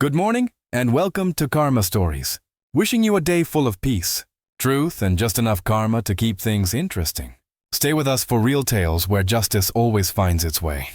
Good morning, and welcome to Karma Stories. Wishing you a day full of peace, truth, and just enough karma to keep things interesting. Stay with us for real tales where justice always finds its way.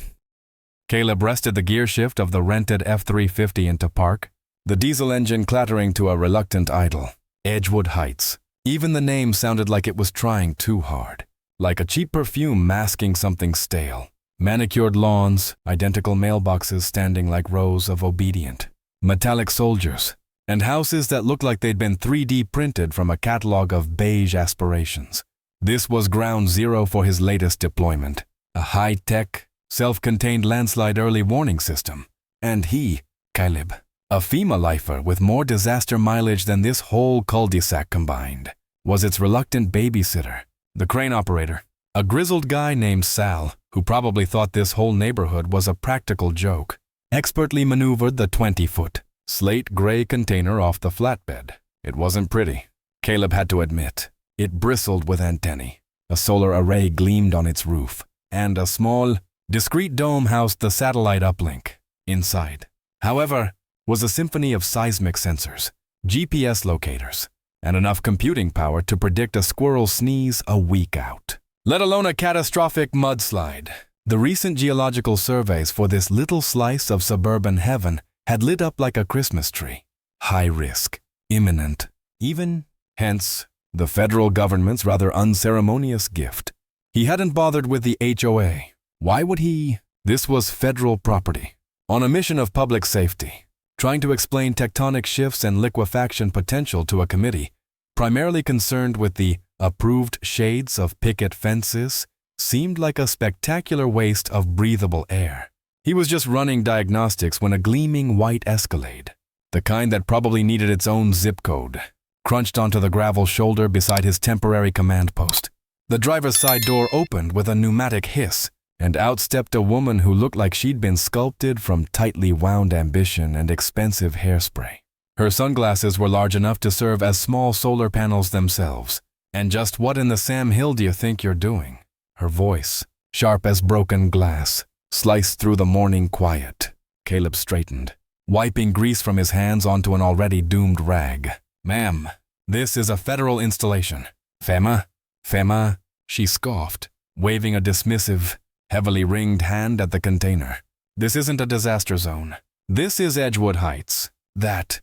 Caleb rested the gear shift of the rented F-350 into park, the diesel engine clattering to a reluctant idle. Edgewood Heights. Even the name sounded like it was trying too hard, like a cheap perfume masking something stale. Manicured lawns, identical mailboxes standing like rows of obedient, metallic soldiers, and houses that looked like they'd been 3D printed from a catalog of beige aspirations. This was ground zero for his latest deployment, a high-tech, self-contained landslide early warning system. And he, Caleb, a FEMA lifer with more disaster mileage than this whole cul-de-sac combined, was its reluctant babysitter, the crane operator, a grizzled guy named Sal, who probably thought this whole neighborhood was a practical joke, expertly maneuvered the 20-foot, slate gray container off the flatbed. It wasn't pretty, Caleb had to admit. It bristled with antennae. A solar array gleamed on its roof, and a small, discreet dome housed the satellite uplink. Inside, however, was a symphony of seismic sensors, GPS locators, and enough computing power to predict a squirrel sneeze a week out, let alone a catastrophic mudslide. The recent geological surveys for this little slice of suburban heaven had lit up like a Christmas tree. High risk, imminent, even, hence, the federal government's rather unceremonious gift. He hadn't bothered with the HOA. Why would he? This was federal property. On a mission of public safety, trying to explain tectonic shifts and liquefaction potential to a committee, primarily concerned with the approved shades of picket fences, seemed like a spectacular waste of breathable air. He was just running diagnostics when a gleaming white Escalade, the kind that probably needed its own zip code, crunched onto the gravel shoulder beside his temporary command post. The driver's side door opened with a pneumatic hiss, and out stepped a woman who looked like she'd been sculpted from tightly wound ambition and expensive hairspray. Her sunglasses were large enough to serve as small solar panels themselves. And just what in the Sam Hill do you think you're doing? Her voice, sharp as broken glass, sliced through the morning quiet. Caleb straightened, wiping grease from his hands onto an already doomed rag. Ma'am, this is a federal installation. FEMA? FEMA? She scoffed, waving a dismissive, heavily ringed hand at the container. This isn't a disaster zone. This is Edgewood Heights. That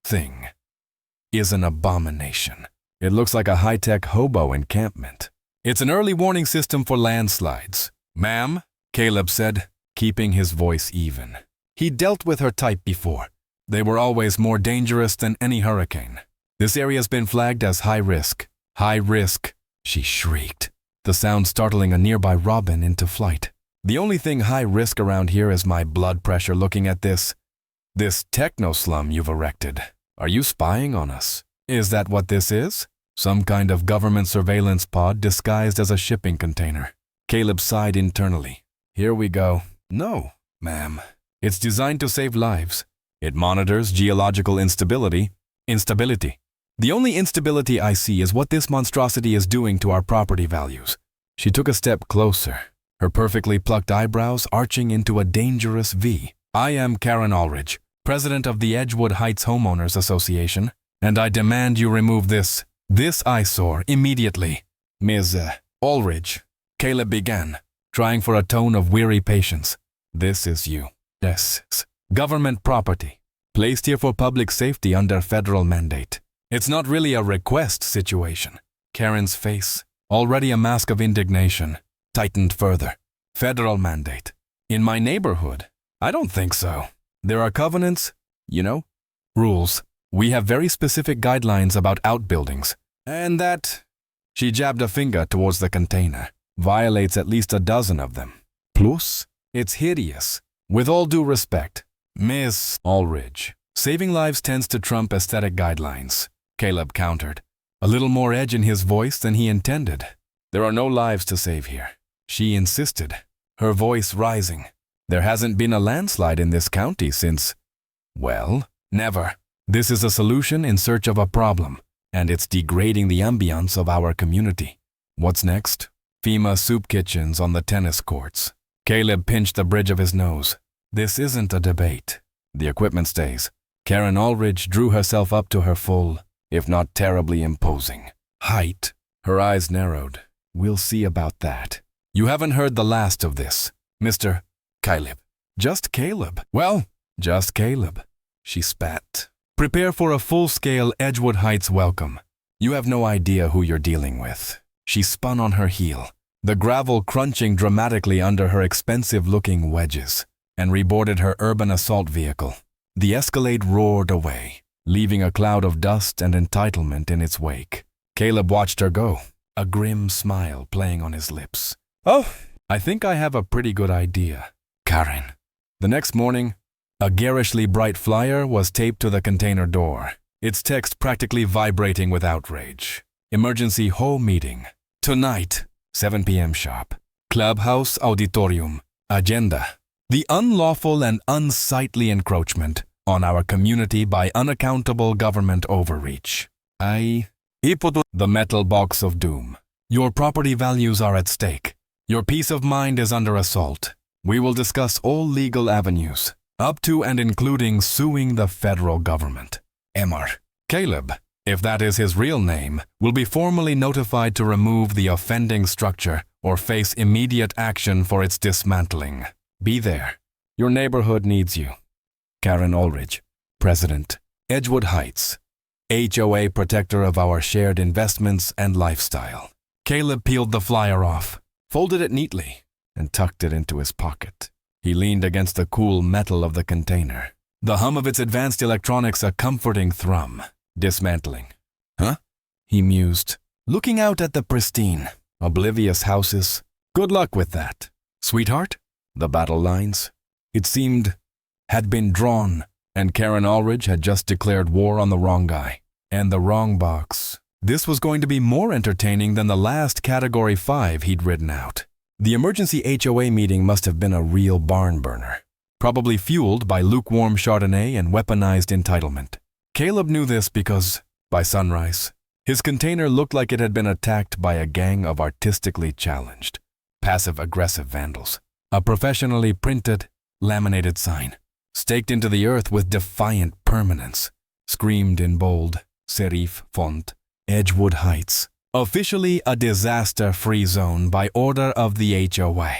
thing is an abomination. It looks like a high-tech hobo encampment. It's an early warning system for landslides. Ma'am, Caleb said, keeping his voice even. He'd dealt with her type before. They were always more dangerous than any hurricane. This area's been flagged as high risk. High risk, she shrieked, the sound startling a nearby robin into flight. The only thing high risk around here is my blood pressure looking at this techno-slum you've erected. Are you spying on us? Is that what this is? Some kind of government surveillance pod disguised as a shipping container. Caleb sighed internally. Here we go. No, ma'am. It's designed to save lives. It monitors geological instability. The only instability I see is what this monstrosity is doing to our property values. She took a step closer, her perfectly plucked eyebrows arching into a dangerous V. I am Karen Ulrich, president of the Edgewood Heights Homeowners Association, and I demand you remove this eyesore immediately. Ms. Ulrich, Caleb began, trying for a tone of weary patience. This is you. This is government property, placed here for public safety under federal mandate. It's not really a request situation. Karen's face, already a mask of indignation, tightened further. Federal mandate. In my neighborhood? I don't think so. There are covenants, rules. We have very specific guidelines about outbuildings. And that, she jabbed a finger towards the container, violates at least a dozen of them. Plus, it's hideous. With all due respect, Miss Ulrich, saving lives tends to trump aesthetic guidelines, Caleb countered, a little more edge in his voice than he intended. There are no lives to save here, she insisted, her voice rising. There hasn't been a landslide in this county since, well, never. This is a solution in search of a problem, and it's degrading the ambience of our community. What's next? FEMA soup kitchens on the tennis courts. Caleb pinched the bridge of his nose. This isn't a debate. The equipment stays. Karen Ulrich drew herself up to her full, if not terribly imposing, height. Her eyes narrowed. We'll see about that. You haven't heard the last of this, Mr. Caleb. Just Caleb. Well, just Caleb. She spat. Prepare for a full-scale Edgewood Heights welcome. You have no idea who you're dealing with. She spun on her heel, the gravel crunching dramatically under her expensive-looking wedges, and reboarded her urban assault vehicle. The Escalade roared away, leaving a cloud of dust and entitlement in its wake. Caleb watched her go, a grim smile playing on his lips. Oh, I think I have a pretty good idea, Karen. The next morning, a garishly bright flyer was taped to the container door, its text practically vibrating with outrage. Emergency HOA meeting. Tonight, 7 p.m. sharp. Clubhouse Auditorium. Agenda. The unlawful and unsightly encroachment on our community by unaccountable government overreach. The metal box of doom. Your property values are at stake. Your peace of mind is under assault. We will discuss all legal avenues, up to and including suing the federal government. Emmer. Caleb, if that is his real name, will be formally notified to remove the offending structure or face immediate action for its dismantling. Be there. Your neighborhood needs you. Karen Ulrich, President, Edgewood Heights, HOA protector of our shared investments and lifestyle. Caleb peeled the flyer off, folded it neatly, and tucked it into his pocket. He leaned against the cool metal of the container, the hum of its advanced electronics a comforting thrum. Dismantling. Huh? He mused, looking out at the pristine, oblivious houses. Good luck with that. Sweetheart? The battle lines, it seemed, had been drawn, and Karen Ulrich had just declared war on the wrong guy and the wrong box. This was going to be more entertaining than the last Category 5 he'd written out. The emergency HOA meeting must have been a real barn burner, probably fueled by lukewarm Chardonnay and weaponized entitlement. Caleb knew this because, by sunrise, his container looked like it had been attacked by a gang of artistically challenged, passive-aggressive vandals. A professionally printed, laminated sign, staked into the earth with defiant permanence, screamed in bold, serif font, Edgewood Heights, officially a disaster-free zone by order of the HOA,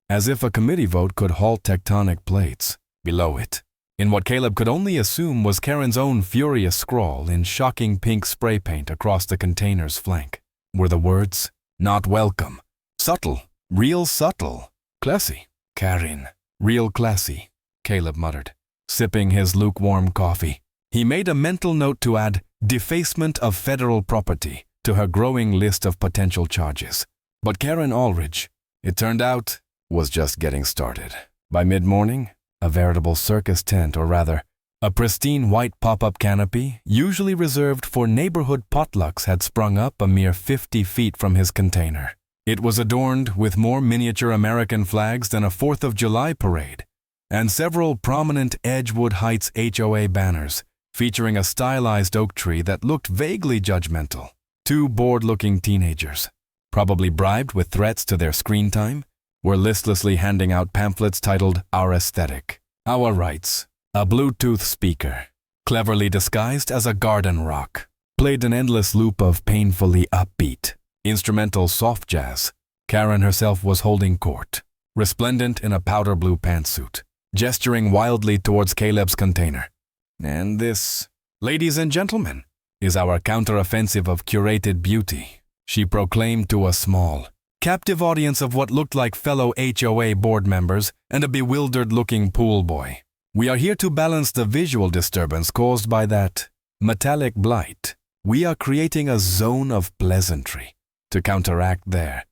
as if a committee vote could halt tectonic plates. Below it, in what Caleb could only assume was Karen's own furious scrawl in shocking pink spray paint across the container's flank, were the words, "Not welcome." Subtle, real subtle. Classy. Karen. Real classy, Caleb muttered, sipping his lukewarm coffee. He made a mental note to add defacement of federal property to her growing list of potential charges. But Karen Ulrich, it turned out, was just getting started. By mid-morning, a veritable circus tent, or rather, a pristine white pop-up canopy, usually reserved for neighborhood potlucks, had sprung up a mere 50 feet from his container. It was adorned with more miniature American flags than a 4th of July parade, and several prominent Edgewood Heights HOA banners featuring a stylized oak tree that looked vaguely judgmental. Two bored-looking teenagers, probably bribed with threats to their screen time, were listlessly handing out pamphlets titled Our Aesthetic, Our Rights. A Bluetooth speaker, cleverly disguised as a garden rock, played an endless loop of painfully upbeat, instrumental soft jazz. Karen herself was holding court, resplendent in a powder blue pantsuit, gesturing wildly towards Caleb's container. And this, ladies and gentlemen, is our counteroffensive of curated beauty, she proclaimed to a small, captive audience of what looked like fellow HOA board members and a bewildered-looking pool boy. We are here to balance the visual disturbance caused by that metallic blight. We are creating a zone of pleasantry to counteract their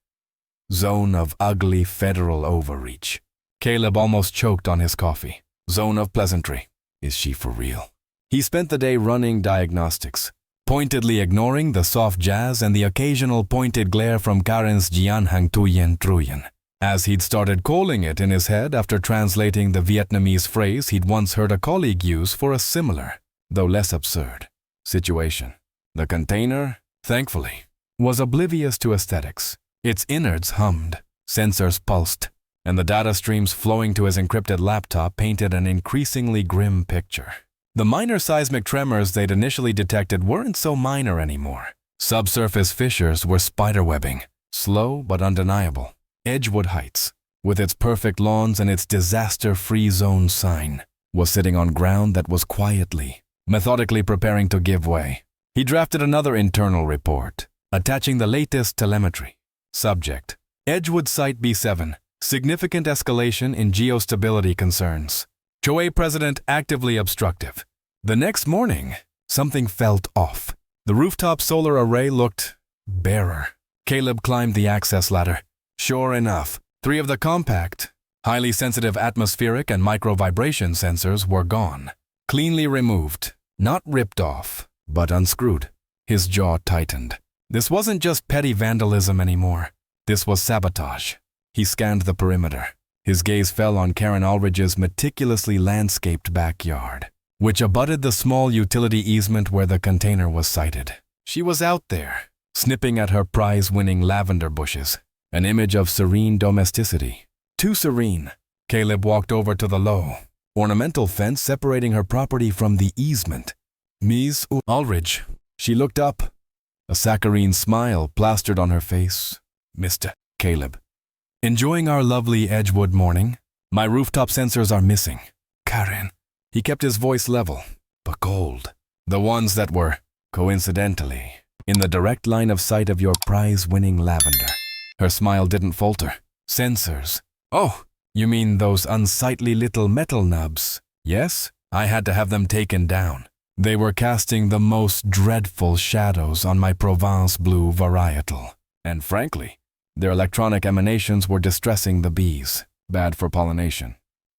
zone of ugly federal overreach. Caleb almost choked on his coffee. Zone of pleasantry. Is she for real? He spent the day running diagnostics, pointedly ignoring the soft jazz and the occasional pointed glare from Karen's Jian Hang Tuyen Truyen, as he'd started calling it in his head after translating the Vietnamese phrase he'd once heard a colleague use for a similar, though less absurd, situation. The container, thankfully, was oblivious to aesthetics. Its innards hummed, sensors pulsed, and the data streams flowing to his encrypted laptop painted an increasingly grim picture. The minor seismic tremors they'd initially detected weren't so minor anymore. Subsurface fissures were spiderwebbing, slow but undeniable. Edgewood Heights, with its perfect lawns and its disaster-free zone sign, was sitting on ground that was quietly, methodically preparing to give way. He drafted another internal report, attaching the latest telemetry. Subject: Edgewood Site B7, significant escalation in geostability concerns. HOA president actively obstructive. The next morning, something felt off. The rooftop solar array looked barer. Caleb climbed the access ladder. Sure enough, 3 of the compact, highly sensitive atmospheric and micro-vibration sensors were gone. Cleanly removed, not ripped off, but unscrewed. His jaw tightened. This wasn't just petty vandalism anymore. This was sabotage. He scanned the perimeter. His gaze fell on Karen Ulridge's meticulously landscaped backyard, which abutted the small utility easement where the container was sited. She was out there, snipping at her prize-winning lavender bushes, an image of serene domesticity. Too serene. Caleb walked over to the low, ornamental fence separating her property from the easement. Ms. Ulridge. She looked up, a saccharine smile plastered on her face. Mr. Caleb. Enjoying our lovely Edgewood morning? My rooftop sensors are missing. Karen. He kept his voice level, but cold. The ones that were, coincidentally, in the direct line of sight of your prize-winning lavender. Her smile didn't falter. Sensors. Oh, you mean those unsightly little metal nubs? Yes, I had to have them taken down. They were casting the most dreadful shadows on my Provence blue varietal. And frankly, their electronic emanations were distressing the bees. Bad for pollination.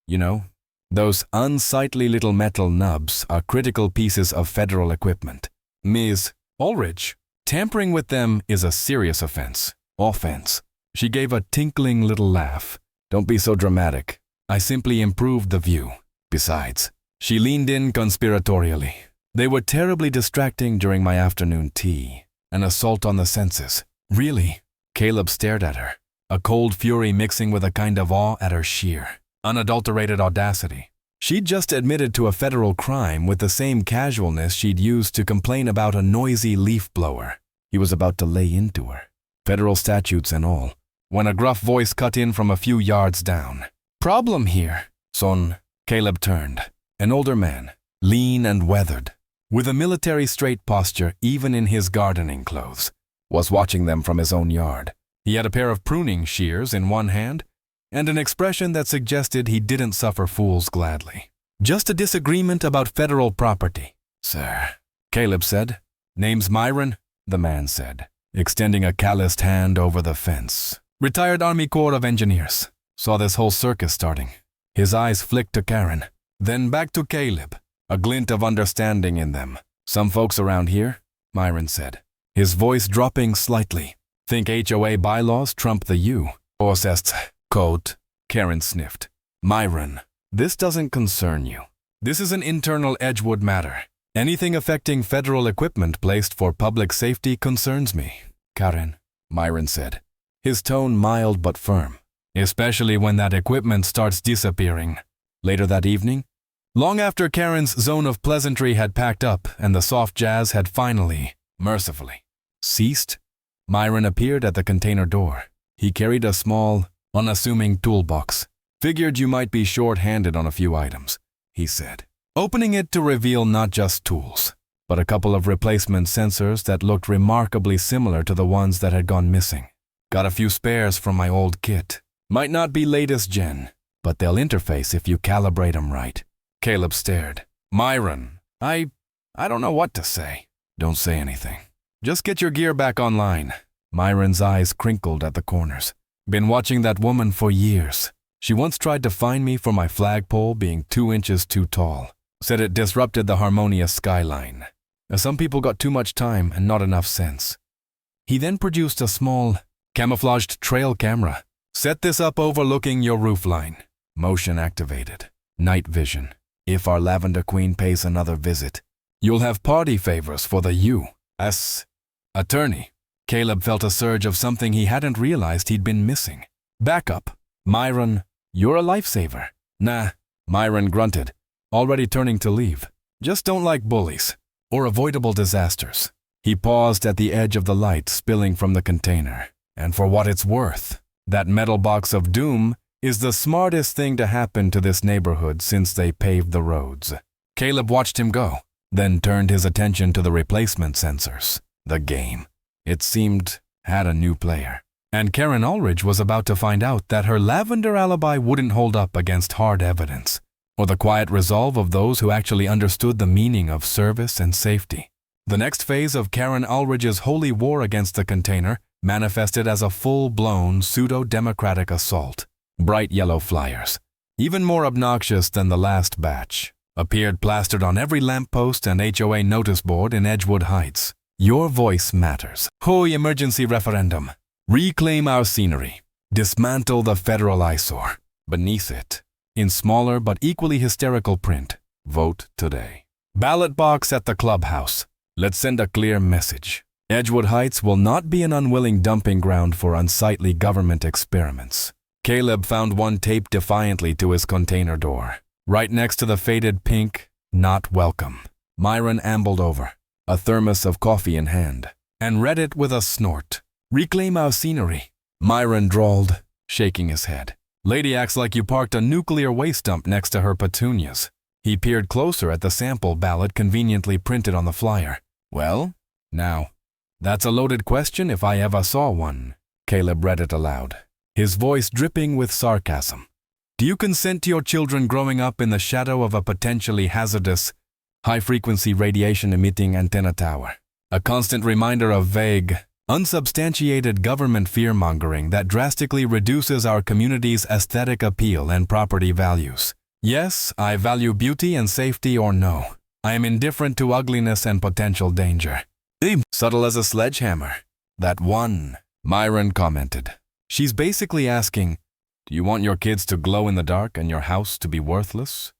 You know, those unsightly little metal nubs are critical pieces of federal equipment. Ms. Ulrich, tampering with them is a serious offense. Offense. She gave a tinkling little laugh. Don't be so dramatic. I simply improved the view. Besides, she leaned in conspiratorially. They were terribly distracting during my afternoon tea. An assault on the senses. Really? Caleb stared at her, a cold fury mixing with a kind of awe at her sheer, unadulterated audacity. She'd just admitted to a federal crime with the same casualness she'd used to complain about a noisy leaf blower. He was about to lay into her, federal statutes and all, when a gruff voice cut in from a few yards down. Problem here, son. Caleb turned. An older man, lean and weathered, with a military straight posture even in his gardening clothes, was watching them from his own yard. He had a pair of pruning shears in one hand and an expression that suggested he didn't suffer fools gladly. Just a disagreement about federal property, sir, Caleb said. Name's Myron, the man said, extending a calloused hand over the fence. Retired Army Corps of Engineers. Saw this whole circus starting. His eyes flicked to Karen, then back to Caleb, a glint of understanding in them. Some folks around here, Myron said, his voice dropping slightly. Think HOA bylaws trump the U.S. Code. Karen sniffed. Myron, this doesn't concern you. This is an internal Edgewood matter. Anything affecting federal equipment placed for public safety concerns me. Karen, Myron said, his tone mild but firm, especially when that equipment starts disappearing. Later that evening, long after Karen's zone of pleasantry had packed up and the soft jazz had finally, mercifully, ceased, Myron appeared at the container door. He carried a small, unassuming toolbox. Figured you might be short-handed on a few items, he said, opening it to reveal not just tools, but a couple of replacement sensors that looked remarkably similar to the ones that had gone missing. Got a few spares from my old kit. Might not be latest gen, but they'll interface if you calibrate them right. Caleb stared. Myron, I don't know what to say. Don't say anything. Just get your gear back online. Myron's eyes crinkled at the corners. Been watching that woman for years. She once tried to fine me for my flagpole being 2 inches too tall. Said it disrupted the harmonious skyline. Some people got too much time and not enough sense. He then produced a small, camouflaged trail camera. Set this up overlooking your roofline. Motion activated. Night vision. If our Lavender Queen pays another visit, you'll have party favors for the U.S. Attorney. Caleb felt a surge of something he hadn't realized he'd been missing. Backup. Myron, you're a lifesaver. Nah, Myron grunted, already turning to leave. Just don't like bullies or avoidable disasters. He paused at the edge of the light spilling from the container. And for what it's worth, that metal box of doom is the smartest thing to happen to this neighborhood since they paved the roads. Caleb watched him go, then turned his attention to the replacement sensors. The game, it seemed, had a new player. And Karen Ulrich was about to find out that her lavender alibi wouldn't hold up against hard evidence, or the quiet resolve of those who actually understood the meaning of service and safety. The next phase of Karen Ulrich's holy war against the container manifested as a full-blown pseudo-democratic assault. Bright yellow flyers, even more obnoxious than the last batch, appeared plastered on every lamppost and HOA notice board in Edgewood Heights. Your voice matters. HOA emergency referendum. Reclaim our scenery. Dismantle the federal eyesore. Beneath it, in smaller but equally hysterical print, vote today. Ballot box at the clubhouse. Let's send a clear message. Edgewood Heights will not be an unwilling dumping ground for unsightly government experiments. Caleb found one taped defiantly to his container door. Right next to the faded pink, "Not welcome." Myron ambled over, a thermos of coffee in hand, and read it with a snort. Reclaim our scenery. Myron drawled, shaking his head. Lady acts like you parked a nuclear waste dump next to her petunias. He peered closer at the sample ballot conveniently printed on the flyer. Well, now, that's a loaded question if I ever saw one. Caleb read it aloud, his voice dripping with sarcasm. Do you consent to your children growing up in the shadow of a potentially hazardous, high-frequency radiation-emitting antenna tower? A constant reminder of vague, unsubstantiated government fear-mongering that drastically reduces our community's aesthetic appeal and property values. Yes, I value beauty and safety, or no, I am indifferent to ugliness and potential danger. Subtle as a sledgehammer. That one, Myron commented. She's basically asking, do you want your kids to glow in the dark and your house to be worthless?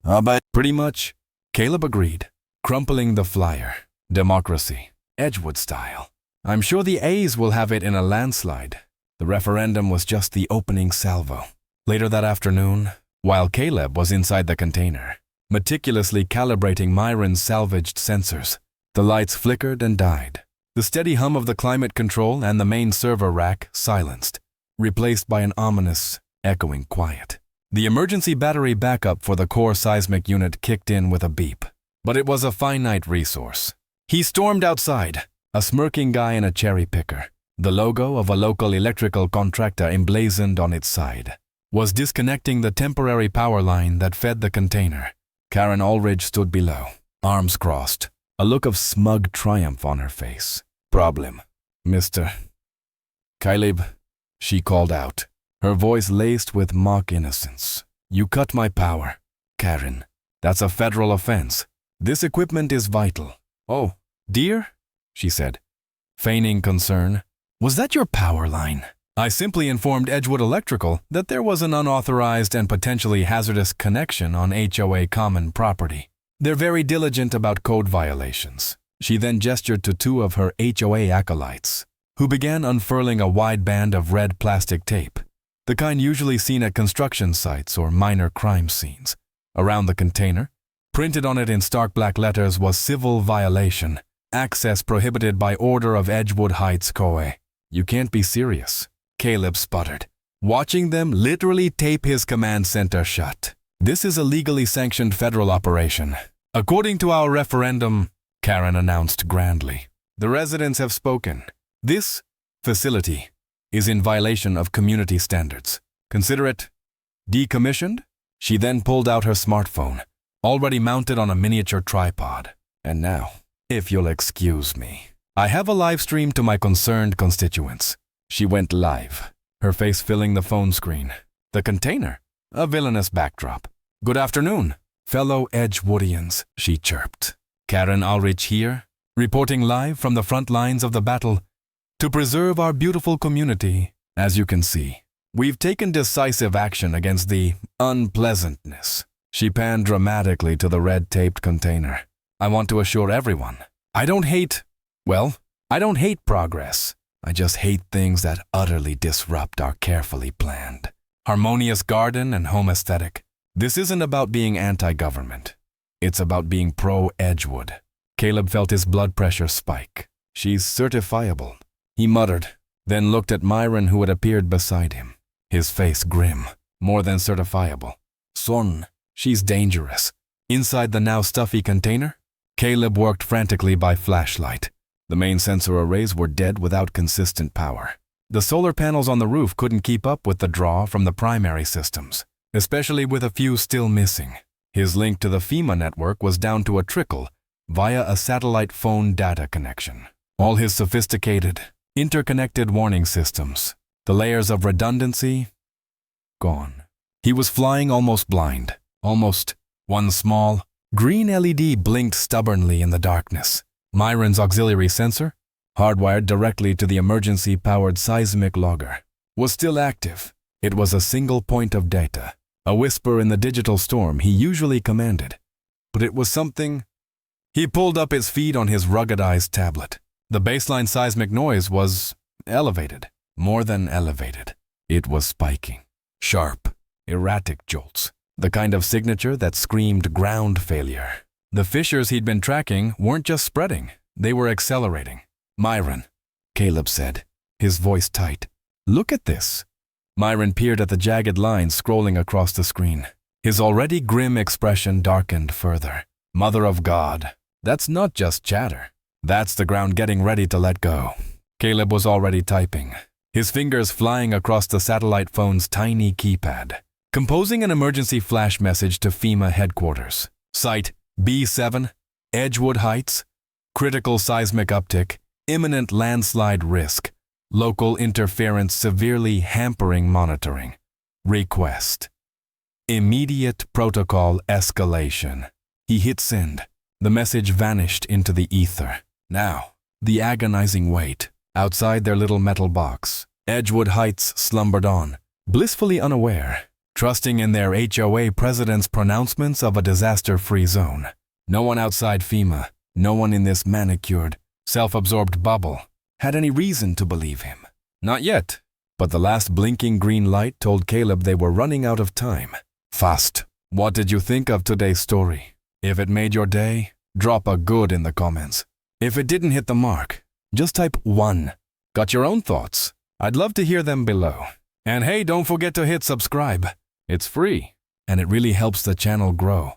But pretty much, Caleb agreed, crumpling the flyer. Democracy, Edgewood style. I'm sure the A's will have it in a landslide. The referendum was just the opening salvo. Later that afternoon, while Caleb was inside the container, meticulously calibrating Myron's salvaged sensors, the lights flickered and died. The steady hum of the climate control and the main server rack silenced, replaced by an ominous, echoing quiet. The emergency battery backup for the core seismic unit kicked in with a beep, but it was a finite resource. He stormed outside, a smirking guy in a cherry picker. The logo of a local electrical contractor emblazoned on its side was disconnecting the temporary power line that fed the container. Karen Ulrich stood below, arms crossed, a look of smug triumph on her face. Problem, Mr. Caleb, she called out, her voice laced with mock innocence. You cut my power. Karen, that's a federal offense. This equipment is vital. Oh, dear, she said, feigning concern. Was that your power line? I simply informed Edgewood Electrical that there was an unauthorized and potentially hazardous connection on HOA common property. They're very diligent about code violations. She then gestured to two of her HOA acolytes, who began unfurling a wide band of red plastic tape, the kind usually seen at construction sites or minor crime scenes. Around the container, printed on it in stark black letters, was civil violation, access prohibited by order of Edgewood Heights HOA. You can't be serious, Caleb sputtered, watching them literally tape his command center shut. This is a legally sanctioned federal operation. According to our referendum, Karen announced grandly. The residents have spoken. This facility is in violation of community standards. Consider it decommissioned? She then pulled out her smartphone, already mounted on a miniature tripod. And now, if you'll excuse me, I have a live stream to my concerned constituents. She went live, her face filling the phone screen. The container, a villainous backdrop. Good afternoon, fellow Edgewoodians, she chirped. Karen Ulrich here, reporting live from the front lines of the battle to preserve our beautiful community. As you can see, we've taken decisive action against the unpleasantness. She panned dramatically to the red-taped container. I want to assure everyone, I don't hate progress. I just hate things that utterly disrupt our carefully planned, harmonious garden and home aesthetic. This isn't about being anti-government. It's about being pro-Edgewood. Caleb felt his blood pressure spike. She's certifiable, he muttered, then looked at Myron who had appeared beside him. His face grim, more than certifiable. Son, she's dangerous. Inside the now stuffy container, Caleb worked frantically by flashlight. The main sensor arrays were dead without consistent power. The solar panels on the roof couldn't keep up with the draw from the primary systems, especially with a few still missing. His link to the FEMA network was down to a trickle via a satellite phone data connection. All his sophisticated, interconnected warning systems, the layers of redundancy, gone. He was flying almost blind, almost. One small, green LED blinked stubbornly in the darkness. Myron's auxiliary sensor, hardwired directly to the emergency-powered seismic logger, was still active. It was a single point of data, a whisper in the digital storm he usually commanded. But it was something. He pulled up his feet on his ruggedized tablet. The baseline seismic noise was elevated, more than elevated. It was spiking. Sharp, erratic jolts. The kind of signature that screamed ground failure. The fissures he'd been tracking weren't just spreading, they were accelerating. Myron, Caleb said, his voice tight. Look at this. Myron peered at the jagged lines scrolling across the screen. His already grim expression darkened further. Mother of God, that's not just chatter. That's the ground getting ready to let go. Caleb was already typing, his fingers flying across the satellite phone's tiny keypad, composing an emergency flash message to FEMA headquarters. Site B7, Edgewood Heights, critical seismic uptick, imminent landslide risk, local interference severely hampering monitoring. Request. Immediate protocol escalation. He hit send. The message vanished into the ether. Now, the agonizing wait. Outside their little metal box, Edgewood Heights slumbered on, blissfully unaware, trusting in their HOA president's pronouncements of a disaster-free zone. No one outside FEMA, no one in this manicured, self-absorbed bubble, had any reason to believe him. Not yet, but the last blinking green light told Caleb they were running out of time. Fast. What did you think of today's story? If it made your day, drop a good in the comments. If it didn't hit the mark, just type 1. Got your own thoughts? I'd love to hear them below. And hey, don't forget to hit subscribe. It's free, and it really helps the channel grow.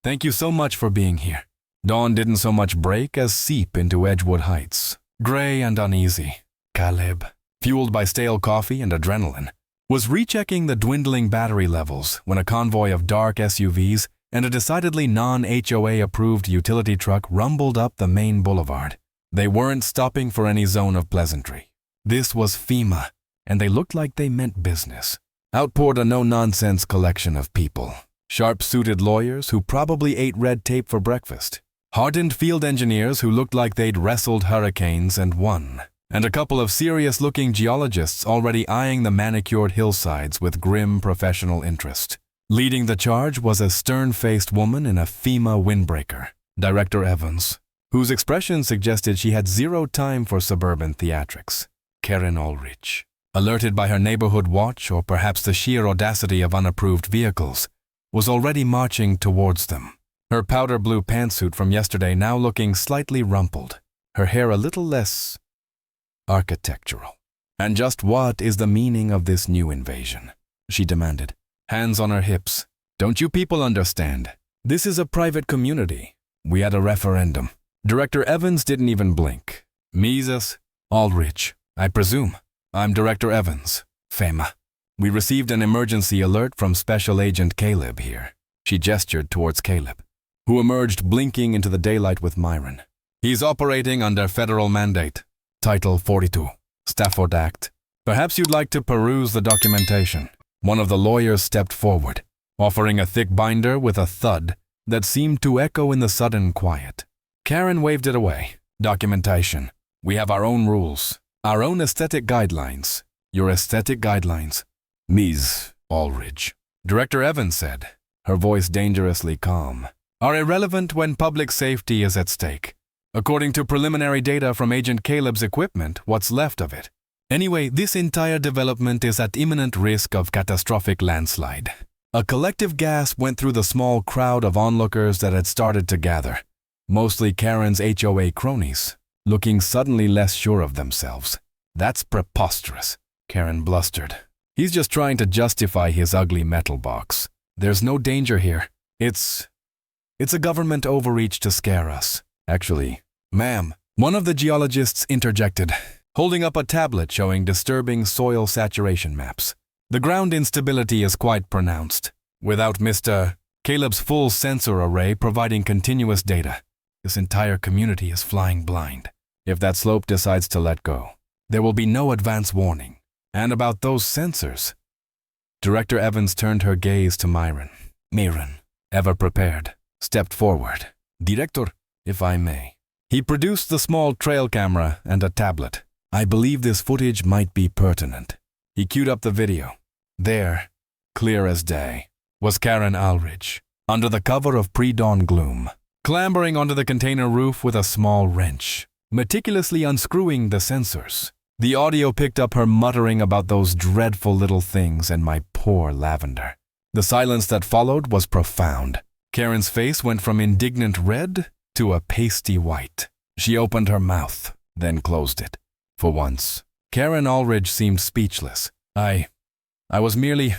Thank you so much for being here. Dawn didn't so much break as seep into Edgewood Heights. Gray and uneasy, Caleb, fueled by stale coffee and adrenaline, was rechecking the dwindling battery levels when a convoy of dark SUVs and a decidedly non-HOA-approved utility truck rumbled up the main boulevard. They weren't stopping for any zone of pleasantry. This was FEMA, and they looked like they meant business. Out poured a no-nonsense collection of people. Sharp-suited lawyers who probably ate red tape for breakfast. Hardened field engineers who looked like they'd wrestled hurricanes and won. And a couple of serious-looking geologists already eyeing the manicured hillsides with grim professional interest. Leading the charge was a stern-faced woman in a FEMA windbreaker, Director Evans, whose expression suggested she had zero time for suburban theatrics. Karen Ulrich, alerted by her neighborhood watch or perhaps the sheer audacity of unapproved vehicles, was already marching towards them. Her powder blue pantsuit from yesterday now looking slightly rumpled, her hair a little less architectural. And just what is the meaning of this new invasion? She demanded, hands on her hips. Don't you people understand? This is a private community. We had a referendum. Director Evans didn't even blink. Mises, Ulrich, I presume. I'm Director Evans, FEMA. We received an emergency alert from Special Agent Caleb here. She gestured towards Caleb, who emerged blinking into the daylight with Myron. He's operating under federal mandate. Title 42, Stafford Act. Perhaps you'd like to peruse the documentation. One of the lawyers stepped forward, offering a thick binder with a thud that seemed to echo in the sudden quiet. Karen waved it away. Documentation. We have our own rules, our own aesthetic guidelines. Your aesthetic guidelines. Ms. Ulrich, Director Evans said, her voice dangerously calm, are irrelevant when public safety is at stake. According to preliminary data from Agent Caleb's equipment, what's left of it. Anyway, this entire development is at imminent risk of catastrophic landslide. A collective gasp went through the small crowd of onlookers that had started to gather, mostly Karen's HOA cronies, looking suddenly less sure of themselves. "That's preposterous," Karen blustered. "He's just trying to justify his ugly metal box. There's no danger here. It's a government overreach to scare us." "Actually, ma'am," one of the geologists interjected, holding up a tablet showing disturbing soil saturation maps. "The ground instability is quite pronounced. Without Mr. Caleb's full sensor array providing continuous data, this entire community is flying blind. If that slope decides to let go, there will be no advance warning. And about those sensors..." Director Evans turned her gaze to Myron. Myron, ever prepared, stepped forward. "Director, if I may." He produced the small trail camera and a tablet. "I believe this footage might be pertinent." He queued up the video. There, clear as day, was Karen Ulrich, under the cover of pre-dawn gloom, clambering onto the container roof with a small wrench, meticulously unscrewing the sensors. The audio picked up her muttering about those dreadful little things and my poor lavender. The silence that followed was profound. Karen's face went from indignant red to a pasty white. She opened her mouth, then closed it. For once, Karen Ulrich seemed speechless. I was merely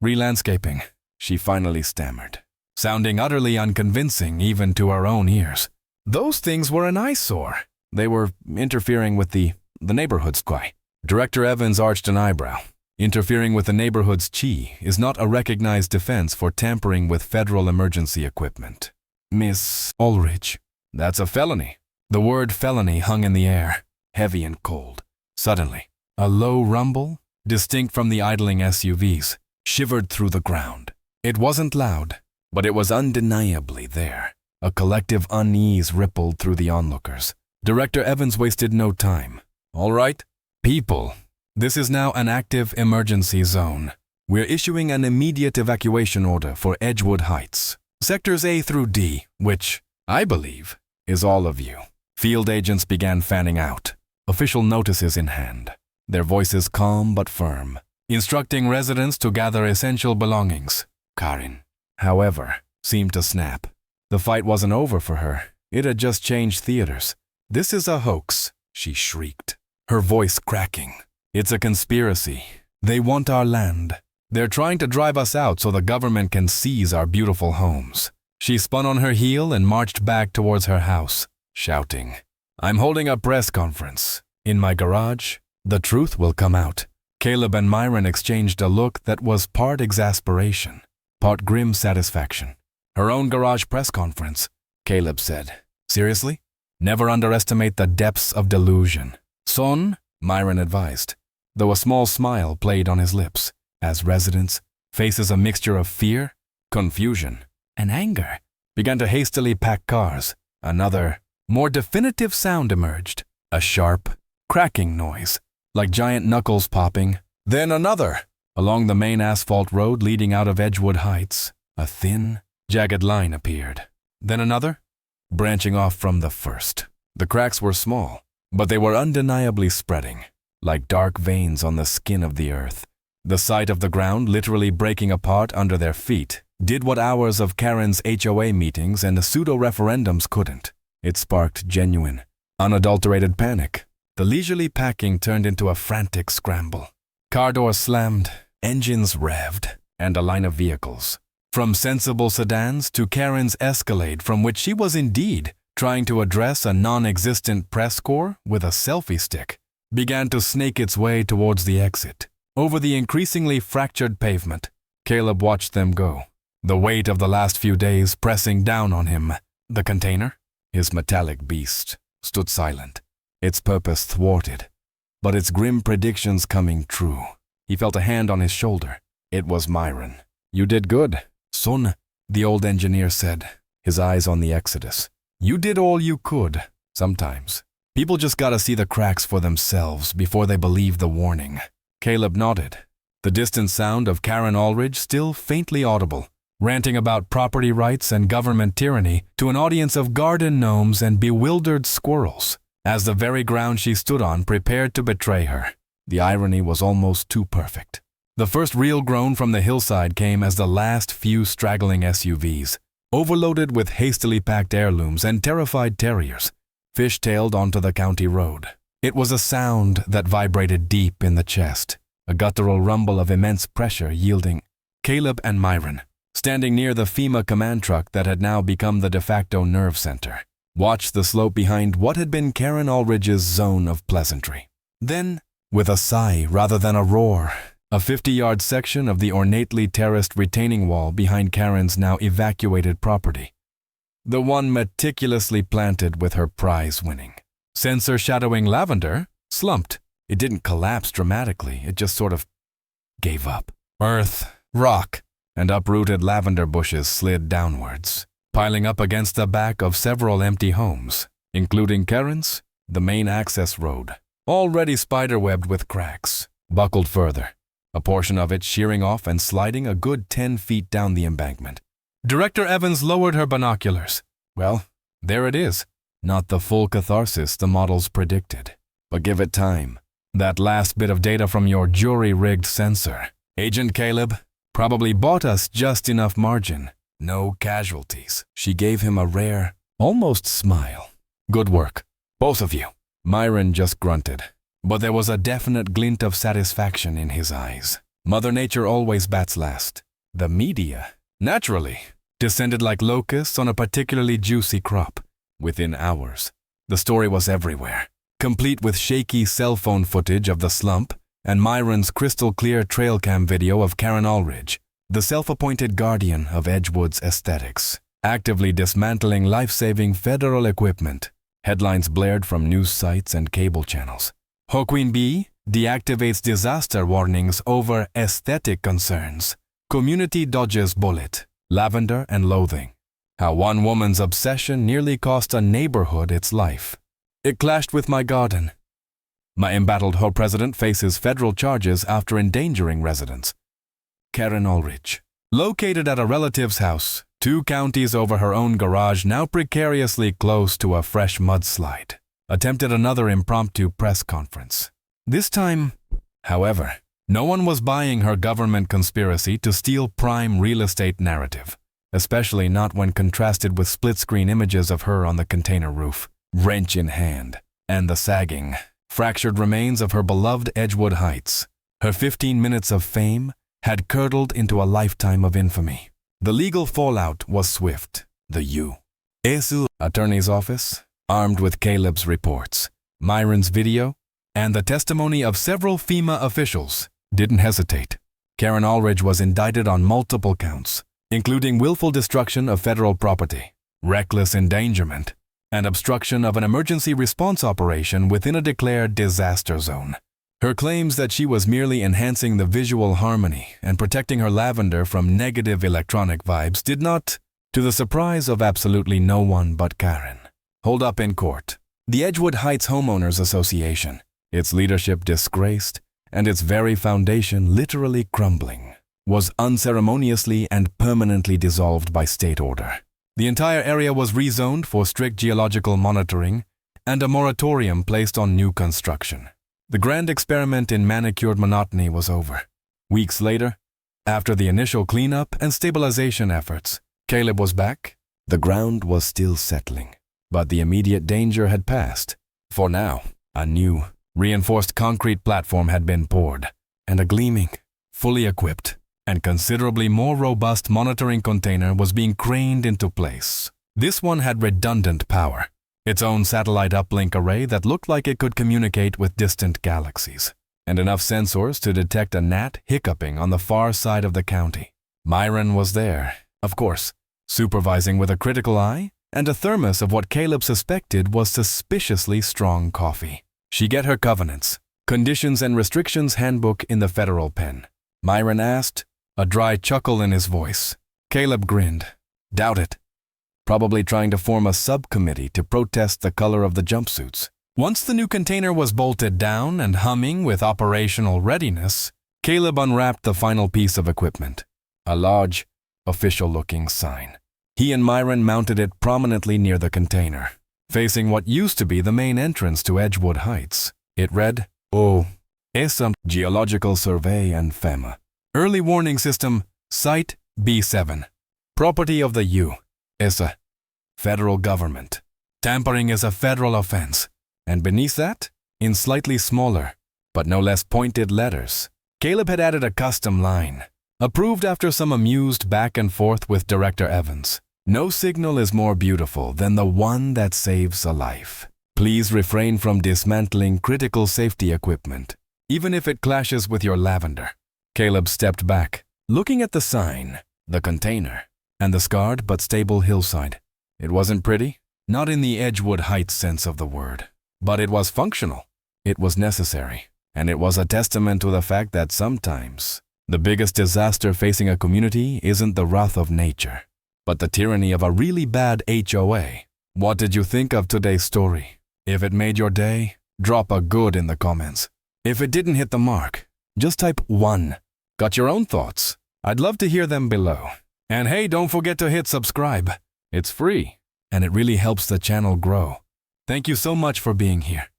re-landscaping," she finally stammered, sounding utterly unconvincing even to her own ears. "Those things were an eyesore. They were interfering with the neighborhood's chi." Director Evans arched an eyebrow. "Interfering with the neighborhood's chi is not a recognized defense for tampering with federal emergency equipment. Miss Ulrich, that's a felony." The word felony hung in the air, heavy and cold. Suddenly, a low rumble, distinct from the idling SUVs, shivered through the ground. It wasn't loud, but it was undeniably there. A collective unease rippled through the onlookers. Director Evans wasted no time. "All right, people, this is now an active emergency zone. We're issuing an immediate evacuation order for Edgewood Heights, sectors A through D, which, I believe, is all of you." Field agents began fanning out, official notices in hand, their voices calm but firm, instructing residents to gather essential belongings. Karen, however, seemed to snap. The fight wasn't over for her. It had just changed theaters. "This is a hoax," she shrieked, her voice cracking. "It's a conspiracy. They want our land. They're trying to drive us out so the government can seize our beautiful homes." She spun on her heel and marched back towards her house, shouting, "I'm holding a press conference. In my garage, the truth will come out." Caleb and Myron exchanged a look that was part exasperation, part grim satisfaction. "Her own garage press conference," Caleb said. "Seriously? Never underestimate the depths of delusion." "Son," Myron advised, though a small smile played on his lips, as residents, faces a mixture of fear, confusion, and anger, began to hastily pack cars. Another, more definitive sound emerged, a sharp, cracking noise, like giant knuckles popping. Then another. Along the main asphalt road leading out of Edgewood Heights, a thin, jagged line appeared. Then another, branching off from the first. The cracks were small, but they were undeniably spreading, like dark veins on the skin of the earth. The sight of the ground literally breaking apart under their feet did what hours of Karen's HOA meetings and pseudo-referendums couldn't. It sparked genuine, unadulterated panic. The leisurely packing turned into a frantic scramble. Car doors slammed, engines revved, and a line of vehicles, from sensible sedans to Karen's Escalade, from which she was indeed trying to address a non-existent press corps with a selfie stick, began to snake its way towards the exit. Over the increasingly fractured pavement, Caleb watched them go, the weight of the last few days pressing down on him. The container, his metallic beast, stood silent, its purpose thwarted, but its grim predictions coming true. He felt a hand on his shoulder. It was Myron. "You did good, son," the old engineer said, his eyes on the exodus. "You did all you could. Sometimes people just gotta see the cracks for themselves before they believe the warning." Caleb nodded, the distant sound of Karen Ulrich still faintly audible, ranting about property rights and government tyranny to an audience of garden gnomes and bewildered squirrels, as the very ground she stood on prepared to betray her. The irony was almost too perfect. The first real groan from the hillside came as the last few straggling SUVs, overloaded with hastily packed heirlooms and terrified terriers, fish-tailed onto the county road. It was a sound that vibrated deep in the chest, a guttural rumble of immense pressure yielding. Caleb and Myron, standing near the FEMA command truck that had now become the de facto nerve center, watched the slope behind what had been Karen Aldridge's zone of pleasantry. Then, with a sigh rather than a roar, a 50-yard section of the ornately terraced retaining wall behind Karen's now evacuated property, the one meticulously planted with her prize-winning sensor shadowing lavender, slumped. It didn't collapse dramatically, it just sort of gave up. Earth, rock, and uprooted lavender bushes slid downwards, piling up against the back of several empty homes, including Karen's, the main access road, already spiderwebbed with cracks, buckled further, a portion of it shearing off and sliding a good 10 feet down the embankment. Director Evans lowered her binoculars. Well, there it is. Not the full catharsis the models predicted. But give it time. That last bit of data from your jury-rigged sensor, Agent Caleb, probably bought us just enough margin. No casualties. She gave him a rare, almost smile. Good work, both of you. Myron just grunted, but there was a definite glint of satisfaction in his eyes. Mother Nature always bats last. The media, naturally, descended like locusts on a particularly juicy crop. Within hours, the story was everywhere, complete with shaky cell phone footage of the slump and Myron's crystal-clear trail cam video of Karen Aldridge, the self-appointed guardian of Edgewood's aesthetics, actively dismantling life-saving federal equipment. Headlines blared from news sites and cable channels. Queen Bee deactivates disaster warnings over aesthetic concerns. Community dodges bullet, lavender and loathing. How one woman's obsession nearly cost a neighborhood its life. It clashed with my garden. My embattled HOA president faces federal charges after endangering residents. Karen Aldridge, located at a relative's house, 2 counties over her own garage, now precariously close to a fresh mudslide, attempted another impromptu press conference. This time, however, no one was buying her government conspiracy to steal prime real estate narrative, especially not when contrasted with split-screen images of her on the container roof, wrench in hand, and the sagging, fractured remains of her beloved Edgewood Heights. Her 15 minutes of fame had curdled into a lifetime of infamy. The legal fallout was swift. The U.S. Attorney's Office, armed with Caleb's reports, Myron's video, and the testimony of several FEMA officials, didn't hesitate. Karen Aldridge was indicted on multiple counts, including willful destruction of federal property, reckless endangerment, and obstruction of an emergency response operation within a declared disaster zone. Her claims that she was merely enhancing the visual harmony and protecting her lavender from negative electronic vibes did not, to the surprise of absolutely no one but Karen, hold up in court. The Edgewood Heights Homeowners Association, its leadership disgraced and its very foundation literally crumbling, was unceremoniously and permanently dissolved by state order. The entire area was rezoned for strict geological monitoring and a moratorium placed on new construction. The grand experiment in manicured monotony was over. Weeks later, after the initial cleanup and stabilization efforts, Caleb was back. The ground was still settling, but the immediate danger had passed. For now, a new, reinforced concrete platform had been poured, and a gleaming, fully equipped, and considerably more robust monitoring container was being craned into place. This one had redundant power, its own satellite uplink array that looked like it could communicate with distant galaxies, and enough sensors to detect a gnat hiccuping on the far side of the county. Myron was there, of course, supervising with a critical eye and a thermos of what Caleb suspected was suspiciously strong coffee. She get her covenants, conditions and restrictions handbook in the federal pen. Myron asked, a dry chuckle in his voice. Caleb grinned. Doubt it. Probably trying to form a subcommittee to protest the color of the jumpsuits. Once the new container was bolted down and humming with operational readiness, Caleb unwrapped the final piece of equipment, a large, official-looking sign. He and Myron mounted it prominently near the container, facing what used to be the main entrance to Edgewood Heights. It read, O.S. Geological Survey and FEMA. Early warning system, Site B7. Property of the U.S. Federal government. Tampering is a federal offense. And beneath that, in slightly smaller, but no less pointed letters, Caleb had added a custom line. Approved after some amused back and forth with Director Evans. No signal is more beautiful than the one that saves a life. Please refrain from dismantling critical safety equipment, even if it clashes with your lavender. Caleb stepped back, looking at the sign, the container, and the scarred but stable hillside. It wasn't pretty, not in the Edgewood Heights sense of the word, but it was functional. It was necessary, and it was a testament to the fact that sometimes the biggest disaster facing a community isn't the wrath of nature, but the tyranny of a really bad HOA. What did you think of today's story? If it made your day, drop a good in the comments. If it didn't hit the mark, just type 1. Got your own thoughts? I'd love to hear them below. And hey, don't forget to hit subscribe. It's free, and it really helps the channel grow. Thank you so much for being here.